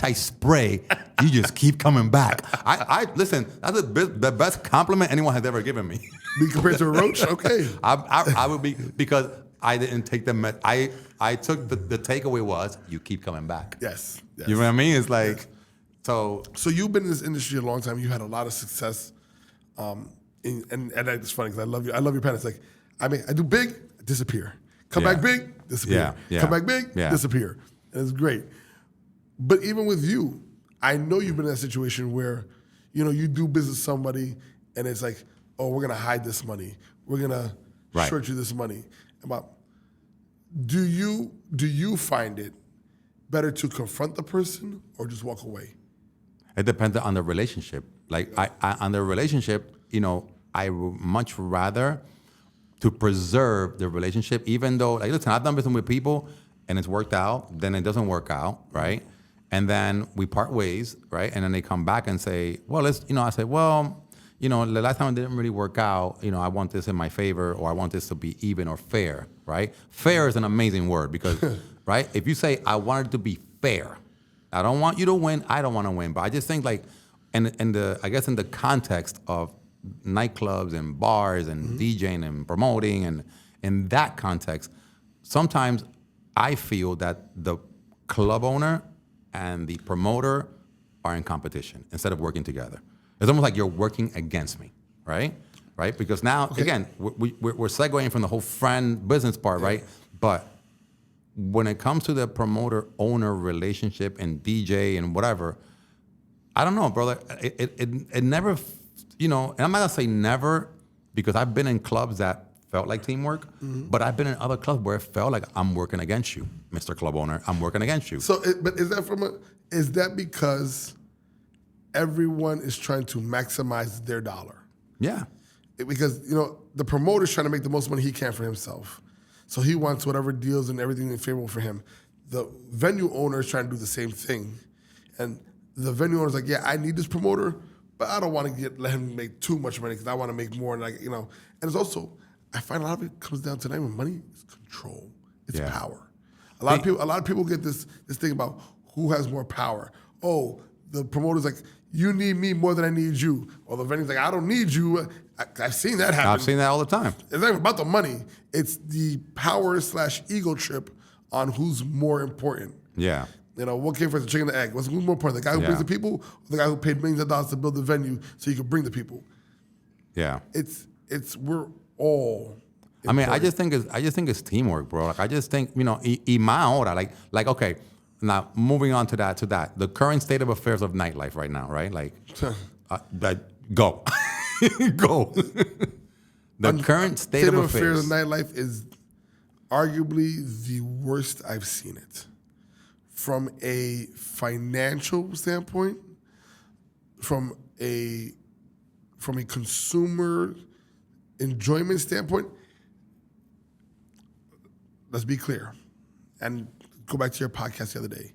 I spray, you just keep coming back. I listen, that's the best compliment anyone has ever given me. Be compared to a roach? Okay. I would be, because I didn't take the I took the takeaway was you keep coming back. Yes. You know what I mean? It's like, so you've been in this industry a long time. You had a lot of success. And it's funny because I love your pen. It's like, I do big, disappear. Come back big, disappear. Yeah. Come back big, disappear. And it's great. But even with you, I know you've been in that situation where, you do business with somebody and it's like, oh, we're going to hide this money. We're going to short you this money. Do you find it better to confront the person or just walk away? It depends on the relationship. Like on the relationship, I would much rather to preserve the relationship, even though, like, listen, I've done business with people and it's worked out, then it doesn't work out, right? And then we part ways, right? And then they come back and say, well, I say, well, the last time it didn't really work out, I want this in my favor, or I want this to be even or fair, right? Fair is an amazing word because, right? If you say, I want it to be fair, I don't want you to win, I don't want to win. But I just think like, in the context of nightclubs and bars and DJing and promoting and in that context, sometimes I feel that the club owner and the promoter are in competition instead of working together. It's almost like you're working against me, right? Right? Because now, again, we're segueing from the whole friend business part, right? But when it comes to the promoter-owner relationship and DJ and whatever, I don't know, brother. It never, and I'm not going to say never because I've been in clubs that felt like teamwork, but I've been in other clubs where it felt like I'm working against you, Mr. Club Owner. I'm working against you. So, but is that because everyone is trying to maximize their dollar? Yeah. Because, the promoter's trying to make the most money he can for himself. So he wants whatever deals and everything is favorable for him. The venue owner is trying to do the same thing. And the venue owner's like, yeah, I need this promoter, but I don't want to let him make too much money because I want to make more. And it's also, I find a lot of it comes down to money is control. It's power. A lot of people get this thing about who has more power. Oh, the promoter's like, you need me more than I need you. Or the venue's like, I don't need you. I've seen that happen. I've seen that all the time. It's not even about the money. It's the power/ego trip on who's more important. Yeah. What came first, the chicken and the egg? Who's more important, the guy who brings the people or the guy who paid millions of dollars to build the venue so you could bring the people? Yeah. We're all important. I mean, I just think it's teamwork, bro. Like, I just think, y más ahora, like, okay, now moving on to that, the current state of affairs of nightlife right now, right? Like, go. Go. The current state of affairs of nightlife is arguably the worst I've seen it. From a financial standpoint, from a consumer enjoyment standpoint, let's be clear. And go back to your podcast the other day.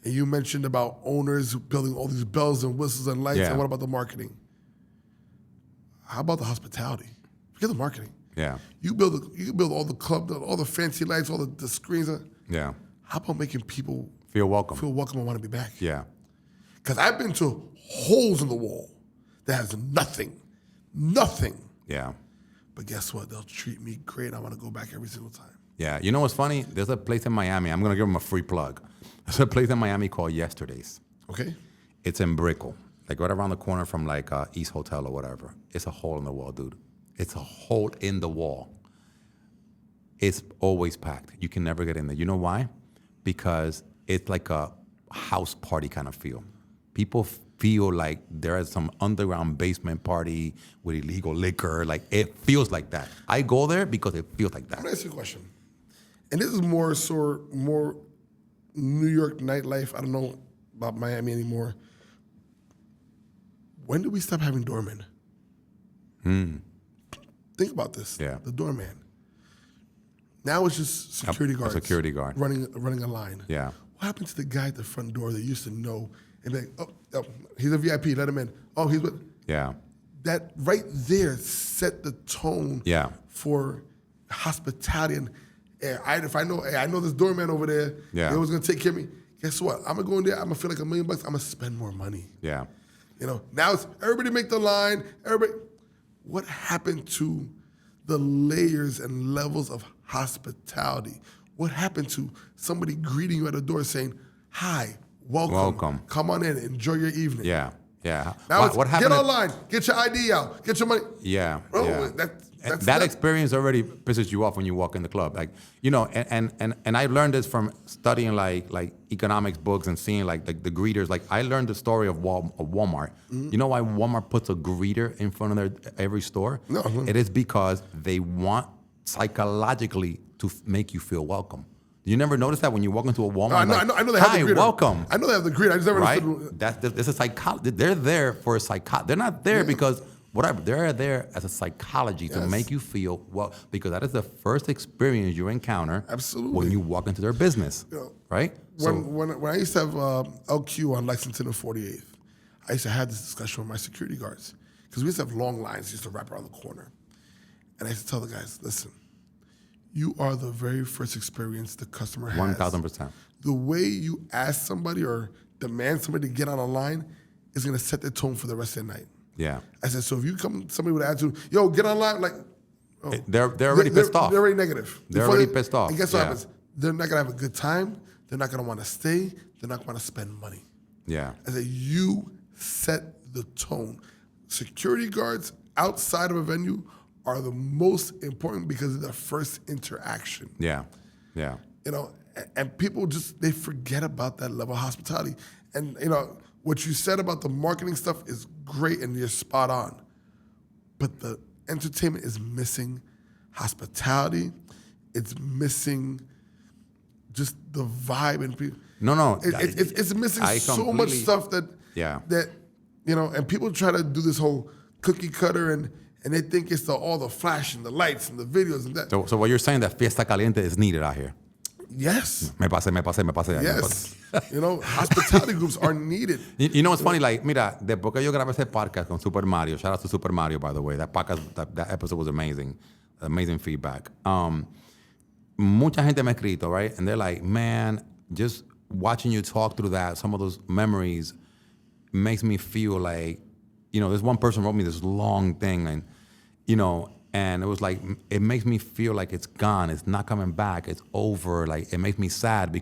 And you mentioned about owners building all these bells and whistles and lights. And what about the marketing? How about the hospitality? Forget the marketing. Yeah. You build all the club, all the fancy lights, all the screens. Yeah. How about making people feel welcome and want to be back? Yeah. Because I've been to holes in the wall that has nothing. Yeah. But guess what? They'll treat me great. I want to go back every single time. Yeah. You know what's funny? There's a place in Miami. I'm going to give them a free plug. There's a place in Miami called Yesterdays. Okay. It's in Brickell. Like right around the corner from like East Hotel or whatever. It's a hole in the wall, dude. It's a hole in the wall. It's always packed. You can never get in there. You know why? Because it's like a house party kind of feel. People feel like there is some underground basement party with illegal liquor. Like, it feels like that. I go there because it feels like that. I'm going to ask you a question. And this is more New York nightlife. I don't know about Miami anymore. when did we stop having doormen? Think about this. Yeah. The doorman. Now it's just security guards. A security guard. Running a line. Yeah. What happened to the guy at the front door that used to know and be like, oh, he's a VIP, let him in. Oh, he's what? Yeah. That right there set the tone for hospitality. And if I know this doorman over there, he was gonna take care of me. Guess what? I'm gonna go in there. I'm gonna feel like $1 million. I'm gonna spend more money. Yeah. Now it's everybody make the line. Everybody. What happened to the layers and levels of hospitality? What happened to somebody greeting you at the door saying, "Hi, welcome. Come on in, enjoy your evening." Yeah. Now what happened? Get online, get your ID out, get your money. Yeah. Bro, that experience already pisses you off when you walk in the club. Like, and I learned this from studying like economics books and seeing like the greeters. Like I learned the story of Walmart. Mm-hmm. You know why Walmart puts a greeter in front of every store? No. It is because they want psychologically to make you feel welcome. You never notice that when you walk into a Walmart? No, I know they have the greeter. Welcome. I know they have the greeter. I just never understood. This is psychology. They're there for a psychology. They're not there because whatever. They're there as a psychology to make you feel well, because that is the first experience you encounter. Absolutely. When you walk into their business, right? When I used to have LQ on Lexington and 48th, I used to have this discussion with my security guards because we used to have long lines used to wrap around the corner, and I used to tell the guys, listen. You are the very first experience the customer has. 1,000%. The way you ask somebody or demand somebody to get on a line is going to set the tone for the rest of the night. Yeah. I said, so if you come, somebody with an attitude, yo, get online, like, they're already pissed off. They're already negative. They're already pissed off. And guess what happens? They're not going to have a good time. They're not going to want to stay. They're not going to spend money. Yeah. I said, you set the tone. Security guards outside of a venue are the most important because of the first interaction. Yeah. And people they forget about that level of hospitality. And, what you said about the marketing stuff is great and you're spot on. But the entertainment is missing hospitality. It's missing just the vibe and people. No. It's missing so much stuff that and people try to do this whole cookie cutter and they think it's all the flash and the lights and the videos and that. So what you're saying, that fiesta caliente is needed out here? Yes. Me pasé. Yes. Hospitality groups are needed. You know what's funny? Like, mira, después que yo grabé ese podcast con Super Mario, shout out to Super Mario, by the way. That podcast, that episode was amazing. Amazing feedback. Mucha gente me ha escrito, right? And they're like, man, just watching you talk through that, some of those memories makes me feel like, this one person wrote me this long thing and, and it was like, it makes me feel like it's gone. It's not coming back. It's over. Like, it makes me sad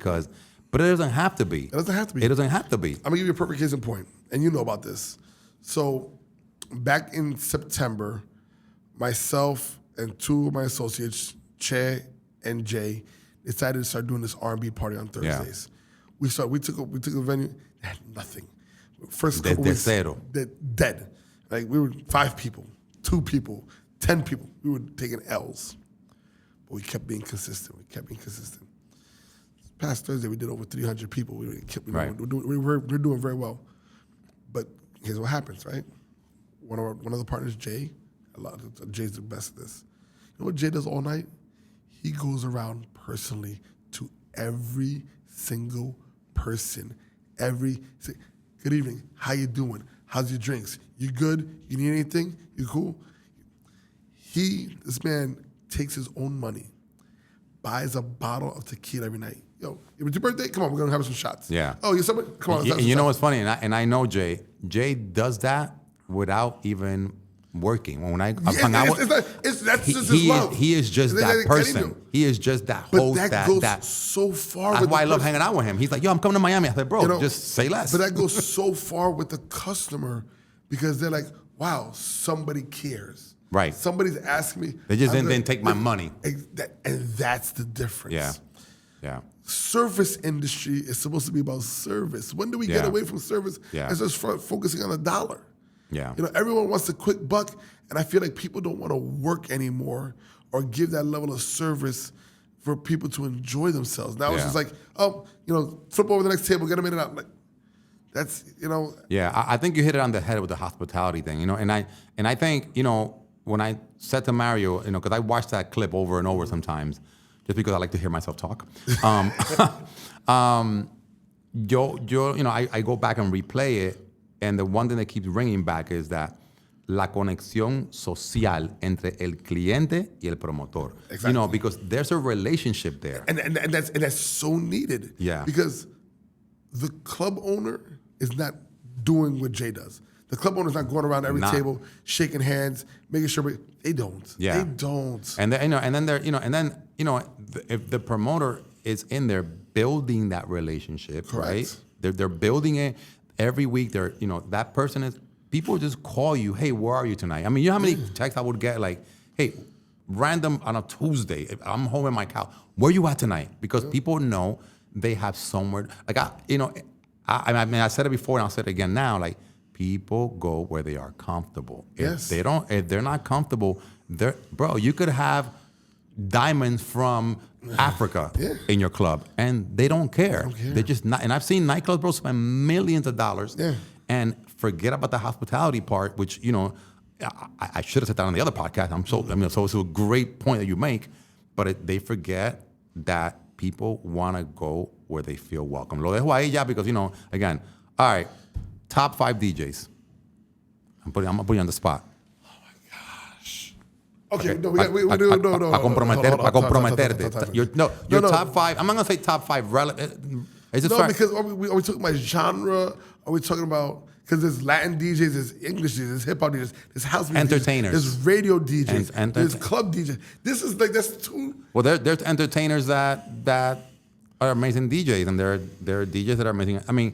but it doesn't have to be. It doesn't have to be. It doesn't have to be. I'm going to give you a perfect case in point, and you know about this. So back in September, myself and two of my associates, Che and Jay, decided to start doing this R&B party on Thursdays. Yeah. We took a venue that had nothing. First couple weeks, dead. Like, we were 5 people, 2 people, 10 people. We were taking L's. But we kept being consistent. Past Thursday, we did over 300 people. We're doing very well. But here's what happens, right? One of the partners, Jay, Jay's the best at this. You know what Jay does all night? He goes around personally to every single person. Good evening. How you doing? How's your drinks? You good? You need anything? You cool? This man takes his own money, buys a bottle of tequila every night. Yo, it was your birthday? Come on, we're gonna have some shots. Yeah. Oh, you're somebody? Come on. And you know what's funny? And I know Jay. Jay does that without even working. When I've hung out with, that's just his love. He is just that person. He is just that host. But that goes so far. That's why I love hanging out with him. He's like, yo, I'm coming to Miami. I said, bro, just say less. But that goes so far with the customer because they're like, wow, somebody cares. Right. Somebody's asking me. They just didn't take my money. And that's the difference. Yeah. Service industry is supposed to be about service. When do we get away from service and just focusing on $1? Yeah. Everyone wants a quick buck, and I feel like people don't want to work anymore or give that level of service for people to enjoy themselves. Now it's just like, flip over the next table, get them in and out. Like, That's Yeah, I think you hit it on the head with the hospitality thing, and I think, when I said to Mario, because I watched that clip over and over sometimes, just because I like to hear myself talk. I go back and replay it, and the one thing that keeps ringing back is that la conexión social entre el cliente y el promotor. Exactly. Because there's a relationship there. And that's so needed. Yeah. Because the club owner is not doing what Jay does. The club owner's not going around every table, shaking hands, making sure they don't. Yeah. They don't. And if the promoter is in there building that relationship, Correct. right? They're building it every week. They're that person is. People just call you, hey, where are you tonight? I mean, you know how many texts I would get like, hey, random on a Tuesday, if I'm home in my couch, where you at tonight? Because people know they have somewhere. Like I said it before and I'll say it again now. Like, people go where they are comfortable. Yes. If they're not comfortable, bro, you could have diamonds from Africa in your club and they don't care. They're just not. And I've seen nightclubs, bro, spend millions of dollars and forget about the hospitality part, which, I should have said that on the other podcast. So it's a great point that you make, but they forget that people want to go where they feel welcome. Lo dejo ahí ya because, again, all right, top 5 DJs. I'm going to put you on the spot. Oh my gosh. Okay, no, we do no. A comprometerte. Your top 5. I'm not going to say top 5 relevant. Because are we talking about genre? Are we talking about, because there's Latin DJs, there's English DJs, there's hip hop DJs, there's house music entertainers, there's radio DJs, there's club DJs. This is like, that's too. Well, there's entertainers that are amazing DJs, and there are DJs that are amazing. I mean,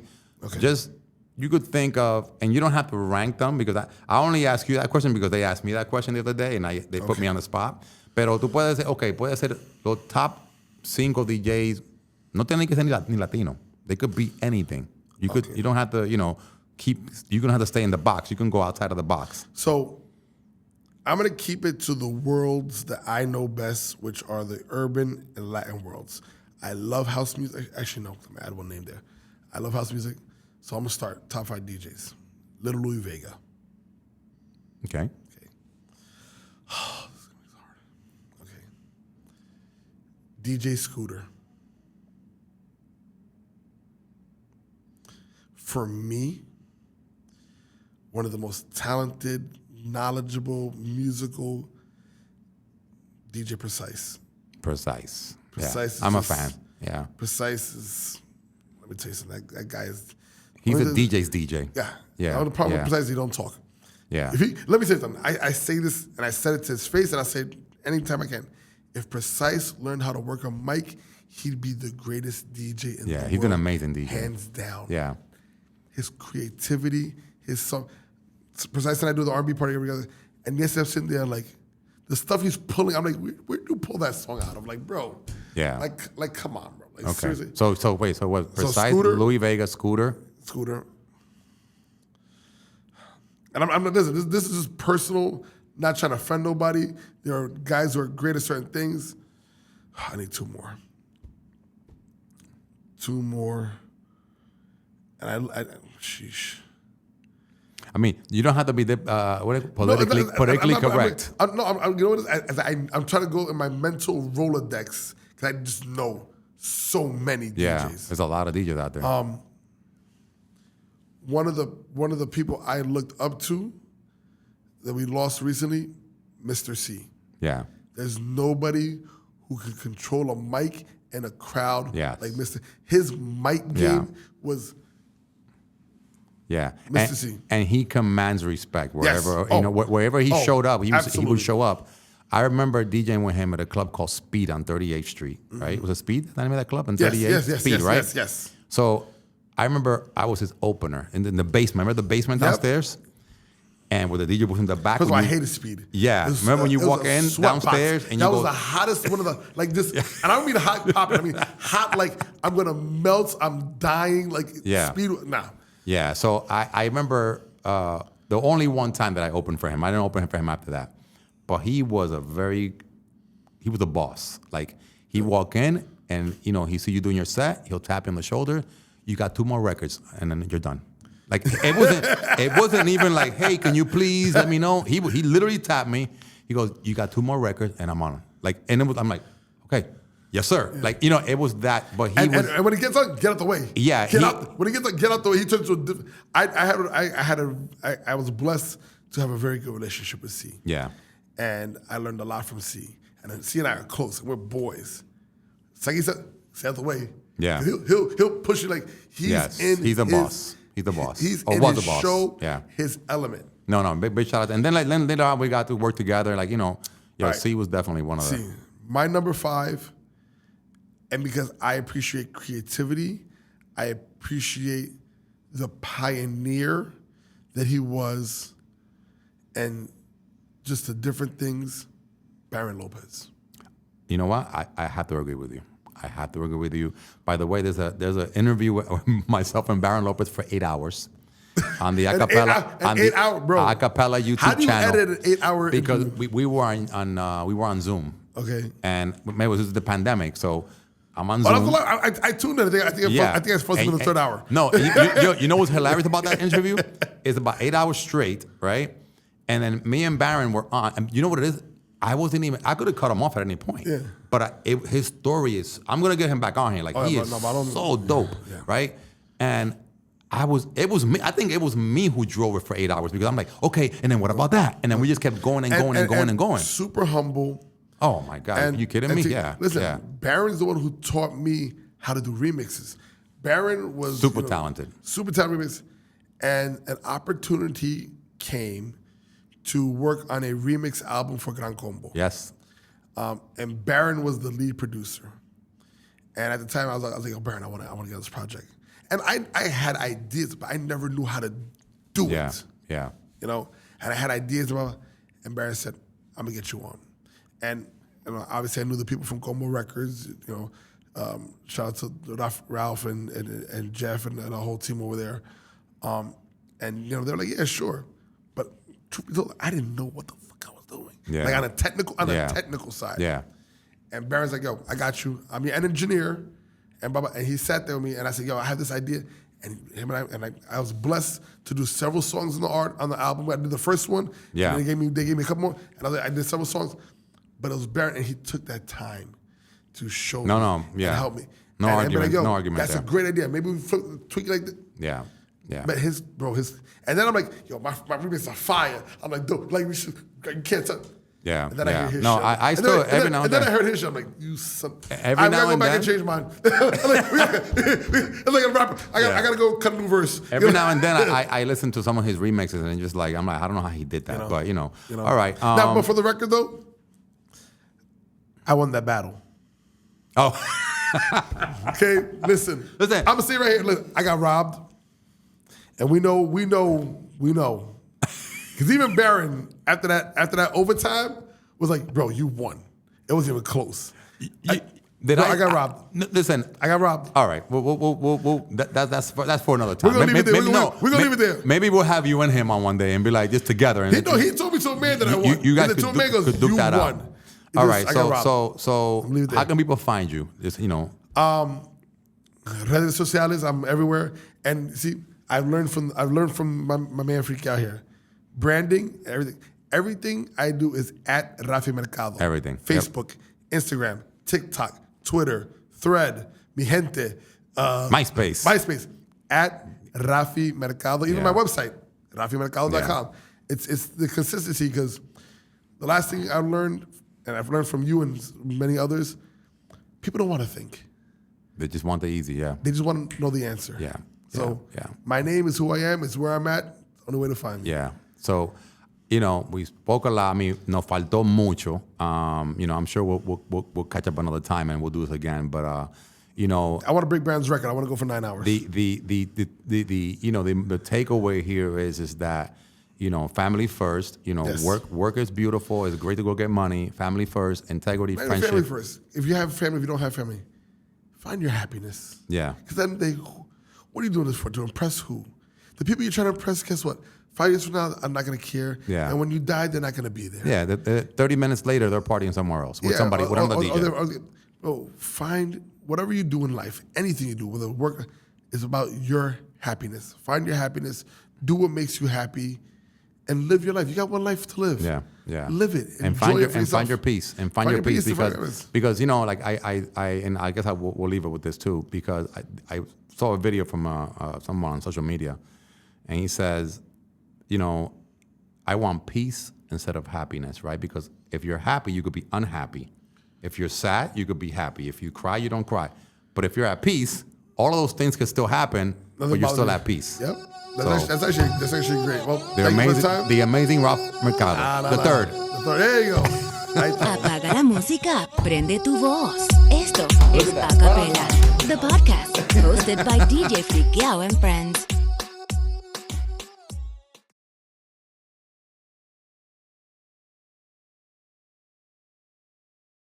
just you could think of, and you don't have to rank them because I only ask you that question because they asked me that question the other day, and they put me on the spot. Pero tú puedes say, puede ser los top 5 DJs. No tienen que ser ni Latino. They could be anything. You don't have to, you don't have to stay in the box. You can go outside of the box. So I'm going to keep it to the worlds that I know best, which are the urban and Latin worlds. I love house music. Actually, no, I'm going to add one name there. I love house music. So I'm going to start top 5 DJs. Little Louis Vega. Okay. Oh, this is going to be hard. Okay. DJ Scooter. For me, one of the most talented, knowledgeable, musical, DJ Precise. Precise. Precise. Yeah. I'm a fan. Yeah. Precise is, let me tell you something, that guy is. He's a DJ's DJ. Yeah. Yeah. The problem with Precise is he don't talk. Yeah. Let me say something. I say this, and I said it to his face, and I say it anytime I can. If Precise learned how to work a mic, he'd be the greatest DJ in the world. Yeah, he's an amazing DJ. Hands down. Yeah. His creativity, his song. Precise and I do the R&B party every other, and yes, I'm sitting there like, the stuff he's pulling, I'm like, where do you pull that song out? I'm like, bro. Yeah. Like come on, bro. Like, okay. seriously. So wait, so what? Precise, Scooter, Louis Vega, Scooter. And I'm not, listen, this is just personal, not trying to offend nobody. There are guys who are great at certain things. I need 2 more. 2 more. And sheesh. I mean, you don't have to be politically correct. I'm trying to go in my mental Rolodex because I just know so many DJs. Yeah, there's a lot of DJs out there. One of the people I looked up to that we lost recently, Mr. C. Yeah. There's nobody who can control a mic and a crowd like Mr. His mic game was. Yeah, Mr. C. And he commands respect wherever wherever he showed up. He would show up. I remember DJing with him at a club called Speed on 38th Street. Right? Was it Speed? The name of that club on 38th? Yes, Speed, right? Yes. So I remember I was his opener in the basement. Remember the basement downstairs? And with the DJ booth in the back. First of all, I hated Speed. Yeah. Remember when you walk in downstairs and that was the hottest one of the, like this, and I don't mean hot popping, I mean hot like I'm going to melt, I'm dying, like Speed, nah. Yeah, so I remember the only one time that I opened for him. I didn't open for him after that. But he was a boss. Like, he walk in and, he see you doing your set, he'll tap you on the shoulder. you got 2 more records, and then you're done. Like, it wasn't even like, hey, can you please let me know? He literally tapped me. He goes, you got 2 more records, and I'm on. Like, and I'm like, okay, yes, sir. Yeah. Like, it was that, but and when he gets on, get out the way. Yeah. When he gets on, get out the way. He turns to a different. I was blessed to have a very good relationship with C. Yeah. And I learned a lot from C. And then C and I are close. We're boys. It's like he said, stay out the way. Yeah. He'll push you like he's the boss. He's the boss. He's or in was his the boss. show, yeah. his element. No, big shout out. And then later on, we got to work together. Like, Right. C was definitely one of them. My number 5, and because I appreciate creativity, I appreciate the pioneer that he was, and just the different things, Baron Lopez. You know what? I have to agree with you. By the way, there's an interview with myself and Baron Lopez for 8 hours on the acapella acapella YouTube channel. How do you edit an 8-hour? Because we were on Zoom. Okay. And maybe it was the pandemic, so I'm on Zoom. I tuned in. I think it's supposed to be the 3rd hour. No, you know what's hilarious about that interview? It's about 8 hours straight, right? And then me and Baron were on. And you know what it is? I could have cut him off at any point. Yeah. But his story is, I'm going to get him back on here. Like, he is so dope, right? And it was me. I think it was me who drove it for 8 hours because I'm like, okay, and then what about that? And then we just kept going and going. Super humble. Oh my God, are you kidding me? Listen, Baron's the one who taught me how to do remixes. Baron was super talented. Super talented remix. And an opportunity came to work on a remix album for Gran Combo. Yes. And Baron was the lead producer. And at the time, I was like, oh, Baron, I want to get on this project. And I had ideas, but I never knew how to do it. Yeah. And I had ideas about, and Baron said, I'm going to get you on. And obviously, I knew the people from Combo Records. Shout out to Ralph and Jeff and the whole team over there. And they're like, yeah, sure. But truth be told, I didn't know what the fuck I was doing. Yeah. Like on a technical side. Yeah. And Baron's like, yo, I got you. I'm an engineer. And he sat there with me, and I said, yo, I have this idea. And him and I was blessed to do several songs on the album. I did the first one. Yeah. And they gave me a couple more. And I did several songs. But it was Baron, and he took that time to show me and help me. No argument. Like, no argument. That's a great idea. Maybe we tweak it like that. Yeah. But and then I'm like, yo, my remix are fire. I'm like, dope. Like, you can't tell. Yeah. And then I hear his shit. I still every now and then. And then I heard his shit. I'm like, you son. Every now and then. I gotta go back and change mine. It's like a rapper. I gotta go cut a new verse. Every now and then I listen to some of his remixes and just like, I'm like, I don't know how he did that, but all right. Now, but for the record though, I won that battle. Oh. Okay, listen. I'm gonna say right here. Listen, I got robbed, and we know. Because even Baron, after that overtime, was like, "Bro, you won. It wasn't even close." I got robbed. Listen, I got robbed. All right, that's for another time. We're gonna leave it there. We're gonna leave it there. Maybe we'll have you and him on one day and be like just together. And he told me so man that I won. You guys could duke that out. All right, so how can people find you? Just redes sociales. I'm everywhere, and see, I've learned from my man Freak out here. Branding, everything I do is at Ralphie Mercado. Everything. Facebook, Instagram, TikTok, Twitter, Thread, Mi Gente, MySpace, at Ralphie Mercado. Even my website, RalphieMercado.com. It's the consistency because the last thing I learned, and I've learned from you and many others, people don't want to think. They just want the easy, They just want to know the answer. Yeah. So my name is who I am. It's where I'm at. Only way to find me. Yeah. So, we spoke a lot. I mean, nos faltó mucho. I'm sure we'll catch up another time and we'll do this again. But I want to break Brand's record. I want to go for 9 hours. The takeaway here is that family first. Yes. Work is beautiful. It's great to go get money. Family first, integrity, friendship. Family first. If you have family, if you don't have family, find your happiness. Yeah. Because then what are you doing this for? To impress who? The people you're trying to impress, guess what? 5 years from now, I'm not going to care. Yeah. And when you die, they're not going to be there. Yeah. 30 minutes later, they're partying somewhere else with somebody, with another DJ. Find whatever you do in life, anything you do, whether work, It's about your happiness. Find your happiness. Do what makes you happy, and live your life. You got one life to live. Yeah, yeah. Live it And find your peace. And find your peace because you know, like I guess we'll leave it with this too, because I saw a video from someone on social media, and he says, you know, I want peace instead of happiness, right? Because if you're happy, you could be unhappy. If you're sad, you could be happy. If you cry, you don't cry. But if you're at peace, all of those things can still happen, but you're still at peace. Yep. That's actually great. Well, the amazing Ralphie Mercado III. There you go. Apaga la música, prende tu voz. Esto es Acapella, the podcast hosted by DJ Friqueao and Friends.